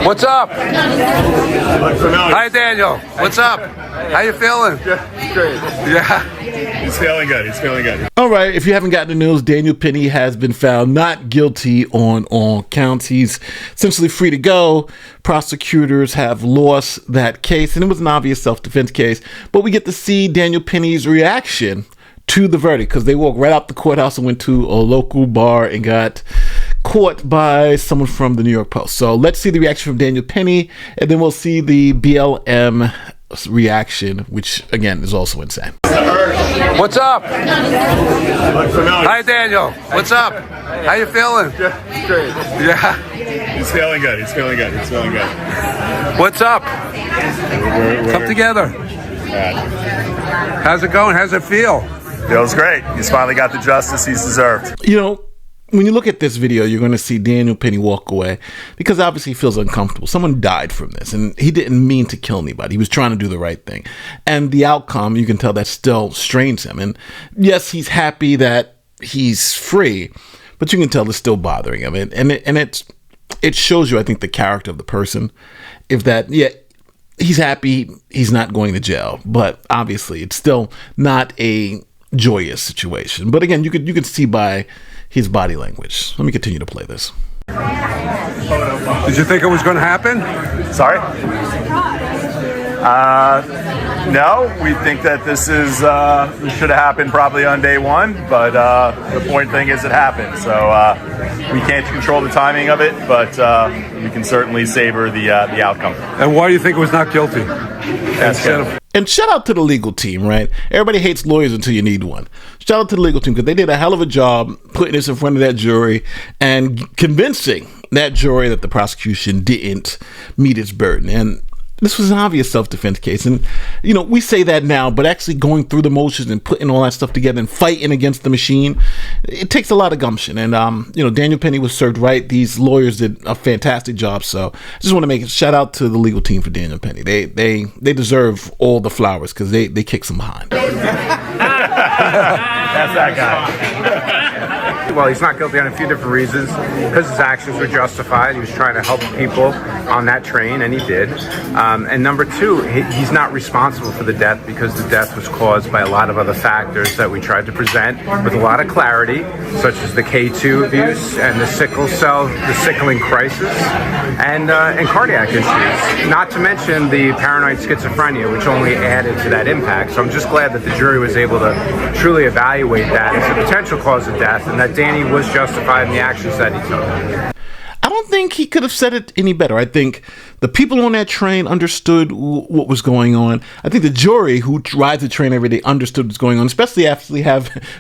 What's up? Hi, Daniel. What's up? How you feeling? Yeah, great. Yeah. He's feeling good. He's feeling good. All right, if you haven't gotten the news, Daniel Penny has been found not guilty on all counts. He's essentially free to go. Prosecutors have lost that case, and it was an obvious self-defense case. But we get to see Daniel Penny's reaction to the verdict, because they walked right out the courthouse and went to a local bar and got caught by someone from the New York Post. So let's see the reaction from Daniel Penny, and then we'll see the BLM reaction, which again is also insane. What's up? Hi, Daniel. What's up? How you feeling? Yeah, great. Yeah. He's feeling good. He's feeling good. He's feeling good. What's up? We're Come together. Yeah. How's it going? How's it feel? Feels great. He's finally got the justice he's deserved. You know, when you look at this video, you're going to see Daniel Penny walk away because obviously he feels uncomfortable. Someone died from this, and he didn't mean to kill anybody. He was trying to do the right thing. And the outcome, you can tell that still strains him. And yes, he's happy that he's free, but you can tell it's still bothering him. And it shows you, I think, the character of the person. If that, yeah, he's happy he's not going to jail, but obviously it's still not a joyous situation. But again, you could see by his body language. Let me continue to play this. Did you think it was going to happen? Sorry? No, we think that this should have happened probably on day one, but the point thing is it happened. So we can't control the timing of it, but we can certainly savor the outcome. And why do you think it was not guilty? And shout out to the legal team, right? Everybody hates lawyers until you need one. Shout out to the legal team because they did a hell of a job putting this in front of that jury and convincing that jury that the prosecution didn't meet its burden. And this was an obvious self-defense case. And, you know, we say that now, but actually going through the motions and putting all that stuff together and fighting against the machine, it takes a lot of gumption. And, you know, Daniel Penny was served right. These lawyers did a fantastic job. So I just want to make a shout out to the legal team for Daniel Penny. They deserve all the flowers because they kicked some behind. That's that guy. Well, he's not guilty on a few different reasons. Because his actions were justified. He was trying to help people on that train, and he did. And number two, he's not responsible for the death because the death was caused by a lot of other factors that we tried to present with a lot of clarity, such as the K2 abuse and the sickling crisis, and cardiac issues. Not to mention the paranoid schizophrenia, which only added to that impact. So I'm just glad that the jury was able to truly evaluate that as a potential cause of death, and that Danny was justified in the actions that he took. I don't think he could have said it any better. I think the people on that train understood what was going on. I think the jury who rides the train every day understood what's going on, especially after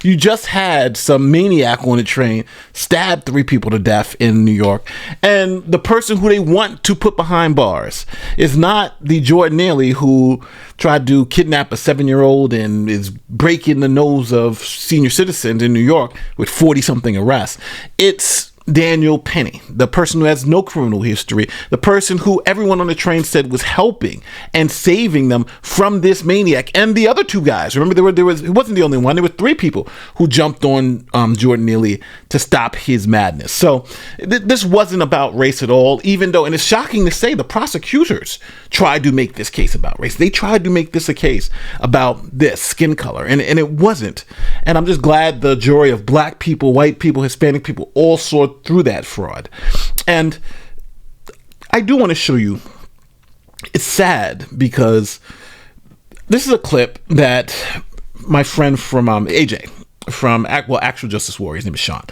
you just had some maniac on the train stab 3 people to death in New York. And the person who they want to put behind bars is not the Jordan Neely who tried to kidnap a 7-year-old and is breaking the nose of senior citizens in New York with 40-something arrests. It's Daniel Penny, the person who has no criminal history, the person who everyone on the train said was helping and saving them from this maniac, and the other 2 guys. Remember, it wasn't the only one. There were 3 people who jumped on Jordan Neely to stop his madness. So this wasn't about race at all, even though, and it's shocking to say, the prosecutors tried to make this case about race. They tried to make this a case about this skin color, and it wasn't. And I'm just glad the jury of black people, white people, Hispanic people all saw through that fraud. And I do want to show you, it's sad because this is a clip that my friend from AJ from Actual Justice Warrior, his name is Sean.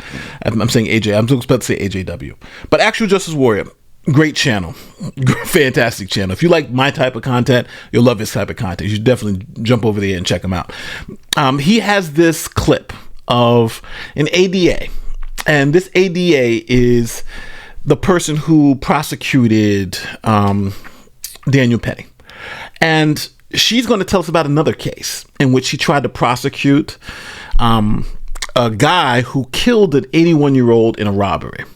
I'm saying AJ, I'm supposed to say AJW, but Actual Justice Warrior, great channel, fantastic channel. If you like my type of content, you'll love his type of content. You should definitely jump over there and check him out. He has this clip of an ADA. And this ADA is the person who prosecuted Daniel Penny. And she's going to tell us about another case in which she tried to prosecute a guy who killed an 81-year-old in a robbery.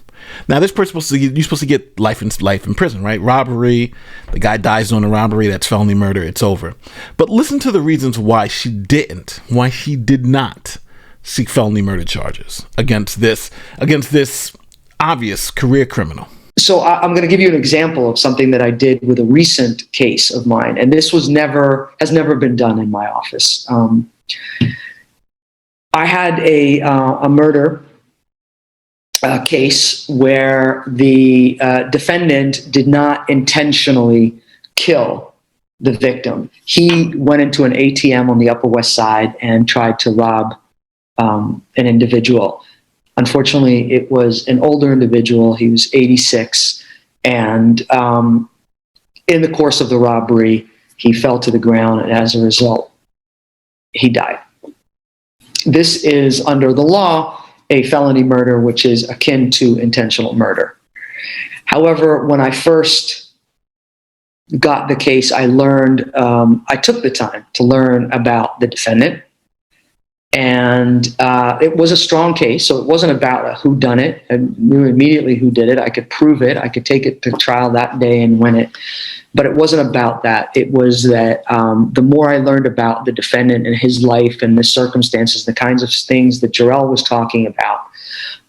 Now, this person you're supposed to get life in prison, right? Robbery, the guy dies on a robbery, that's felony murder, it's over. But listen to the reasons why she did not seek felony murder charges against this obvious career criminal. So I'm going to give you an example of something that I did with a recent case of mine, and this has never been done in my office. I had a murder case where the defendant did not intentionally kill the victim. He went into an ATM on the Upper West Side and tried to rob an individual. Unfortunately, it was an older individual. He was 86. And in the course of the robbery, he fell to the ground, and as a result, he died. This is, under the law, a felony murder, which is akin to intentional murder. However, when I first got the case, I learned, I took the time to learn about the defendant. And it was a strong case, so it wasn't about a whodunit. I knew immediately who did it. I could prove it. I could take it to trial that day and win it. But it wasn't about that. It was that the more I learned about the defendant and his life and the circumstances, the kinds of things that Jarrell was talking about,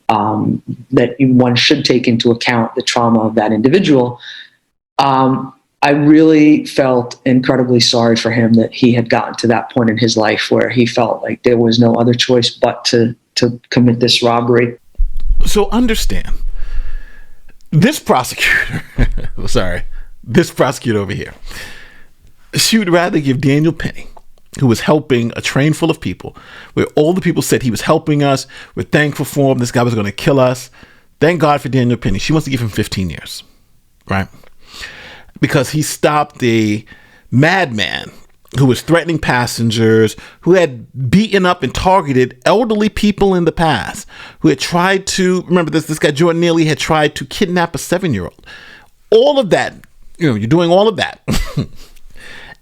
that one should take into account the trauma of that individual, I really felt incredibly sorry for him that he had gotten to that point in his life where he felt like there was no other choice but to commit this robbery. So understand, this prosecutor, this prosecutor over here, she would rather give Daniel Penny, who was helping a train full of people, where all the people said he was helping us, we're thankful for him, this guy was going to kill us. Thank God for Daniel Penny. She wants to give him 15 years, right? Because he stopped a madman who was threatening passengers, who had beaten up and targeted elderly people in the past, who had tried to, remember this guy Jordan Neely had tried to kidnap a 7-year-old. All of that, you're doing all of that.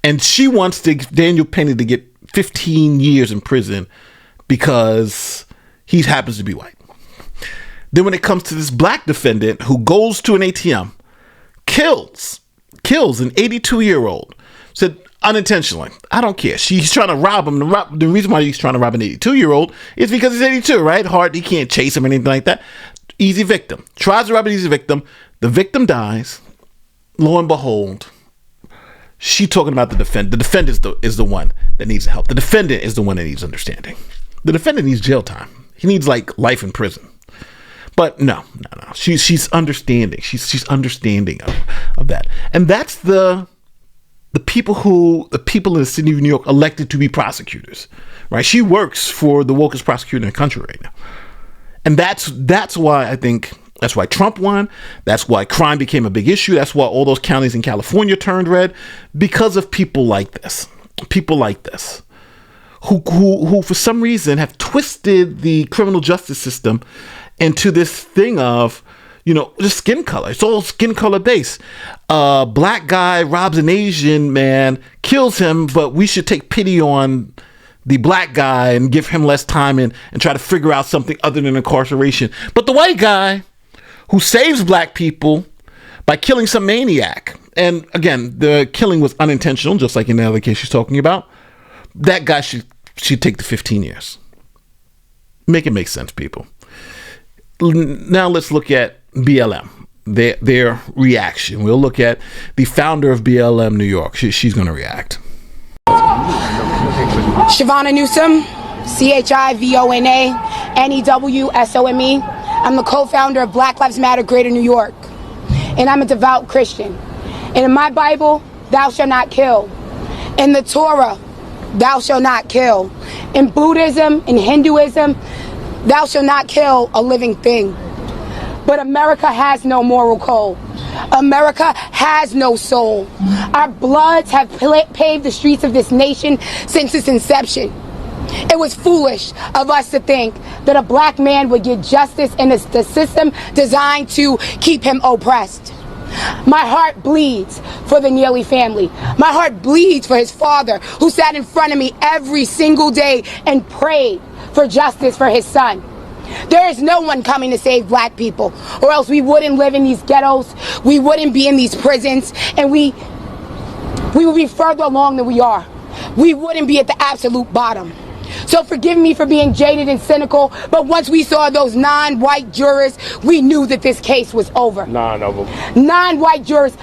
And she wants Daniel Penny to get 15 years in prison because he happens to be white. Then when it comes to this black defendant who goes to an ATM, kills an 82-year-old, said unintentionally, I don't care. She's trying to rob him. The reason why he's trying to rob an 82-year-old is because he's 82, right? Hard, he can't chase him or anything like that. Easy victim. Tries to rob an easy victim. The victim dies. Lo and behold, she's talking about the defendant. The defendant is the one that needs help. The defendant is the one that needs understanding. The defendant needs jail time. He needs like life in prison. But no. She's understanding. She's understanding of that. And that's the people in the city of New York elected to be prosecutors, right? She works for the wokest prosecutor in the country right now. And that's why I think that's why Trump won. That's why crime became a big issue. That's why all those counties in California turned red, because of people like this. People like this. Who for some reason have twisted the criminal justice system into this thing of, just skin color. It's all skin color based. Black guy robs an Asian man, kills him, but we should take pity on the black guy and give him less time and try to figure out something other than incarceration. But the white guy who saves black people by killing some maniac, and again, the killing was unintentional, just like in the other case she's talking about, that guy should take the 15 years. Make it make sense, people. Now let's look at BLM, their reaction. We'll look at the founder of BLM New York. She's going to react. Shavonna Newsom, CHIVONA-NEWSOME. I'm the co-founder of Black Lives Matter Greater New York, and I'm a devout Christian. And in my Bible, thou shalt not kill. In the Torah, thou shalt not kill. In Buddhism, in Hinduism, thou shalt not kill a living thing. But America has no moral code. America has no soul. Our bloods have paved the streets of this nation since its inception. It was foolish of us to think that a black man would get justice in the system designed to keep him oppressed. My heart bleeds for the Neely family. My heart bleeds for his father, who sat in front of me every single day and prayed for justice for his son. There is no one coming to save black people, or else we wouldn't live in these ghettos, we wouldn't be in these prisons, and we would be further along than we are. We wouldn't be at the absolute bottom. So forgive me for being jaded and cynical, but once we saw those non-white jurors, we knew that this case was over. None of them. Non-white jurors.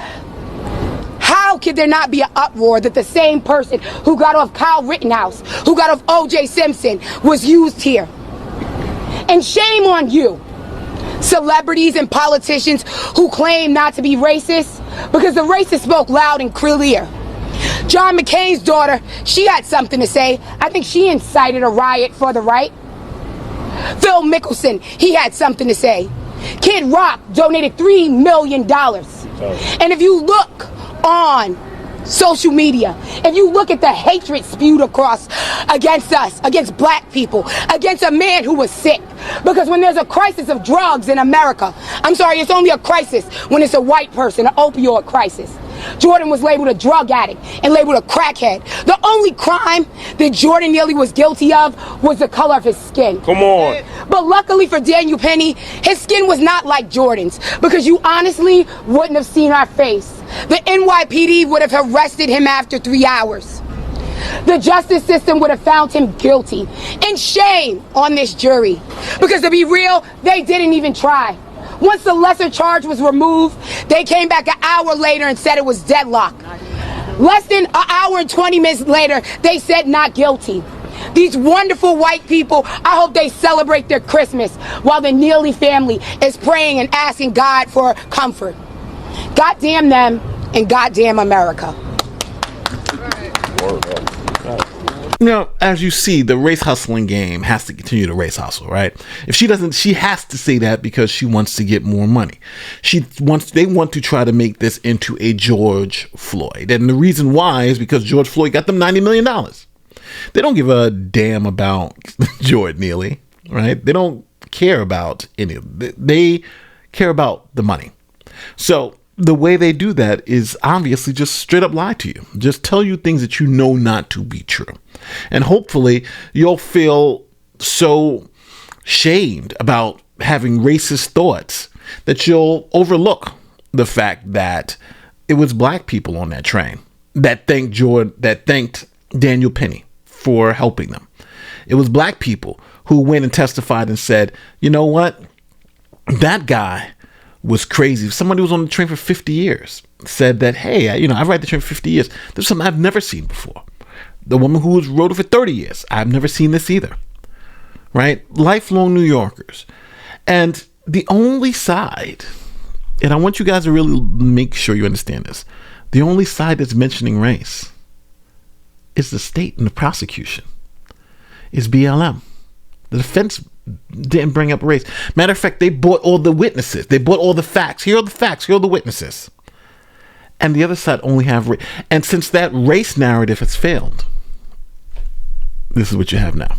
How could there not be an uproar that the same person who got off Kyle Rittenhouse, who got off O.J. Simpson, was used here? And shame on you, celebrities and politicians who claim not to be racist, because the racists spoke loud and clear. John McCain's daughter, she had something to say. I think she incited a riot for the right. Phil Mickelson, he had something to say. Kid Rock donated $3 million. And if you look on social media, if you look at the hatred spewed across against us, against black people, against a man who was sick, because when there's a crisis of drugs in America, I'm sorry, it's only a crisis when it's a white person, an opioid crisis. Jordan was labeled a drug addict and labeled a crackhead. The only crime that Jordan Neely was guilty of was the color of his skin. Come on. But luckily for Daniel Penny, his skin was not like Jordan's, because you honestly wouldn't have seen our face. The NYPD would have arrested him after 3 hours. The justice system would have found him guilty. And shame on this jury, because to be real, they didn't even try. Once the lesser charge was removed, they came back an hour later and said it was deadlock. Less than an hour and 20 minutes later, they said not guilty. These wonderful white people, I hope they celebrate their Christmas while the Neely family is praying and asking God for comfort. Goddamn them and goddamn America. Now, as you see, the race hustling game has to continue to race hustle, right? If she doesn't, she has to say that because she wants to get more money. They want to try to make this into a George Floyd. And the reason why is because George Floyd got them $90 million. They don't give a damn about Jordan Neely, right? They don't care about any of it. They care about the money. So the way they do that is obviously just straight up lie to you. Just tell you things that you know not to be true. And hopefully you'll feel so shamed about having racist thoughts that you'll overlook the fact that it was black people on that train that thanked Daniel Penny for helping them. It was black people who went and testified and said, you know what? That guy was crazy. Somebody who was on the train for 50 years said that, hey, I've ride the train for 50 years. There's something I've never seen before. The woman who was rode it for 30 years. I've never seen this either. Right? Lifelong New Yorkers. And the only side, and I want you guys to really make sure you understand this, the only side that's mentioning race is the state and the prosecution. Is BLM. The defense didn't bring up race. Matter of fact, they bought all the witnesses. They bought all the facts. Here are the facts. Here are the witnesses. And the other side only have race. And since that race narrative has failed, this is what you have now.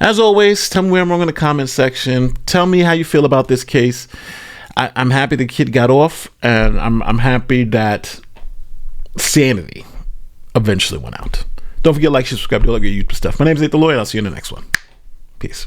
As always, tell me where I'm wrong in the comment section. Tell me how you feel about this case. I'm happy the kid got off, and I'm happy that sanity eventually went out. Don't forget to like, subscribe, do all your YouTube stuff. My name is Nathan Lloyd. I'll see you in the next one. Peace.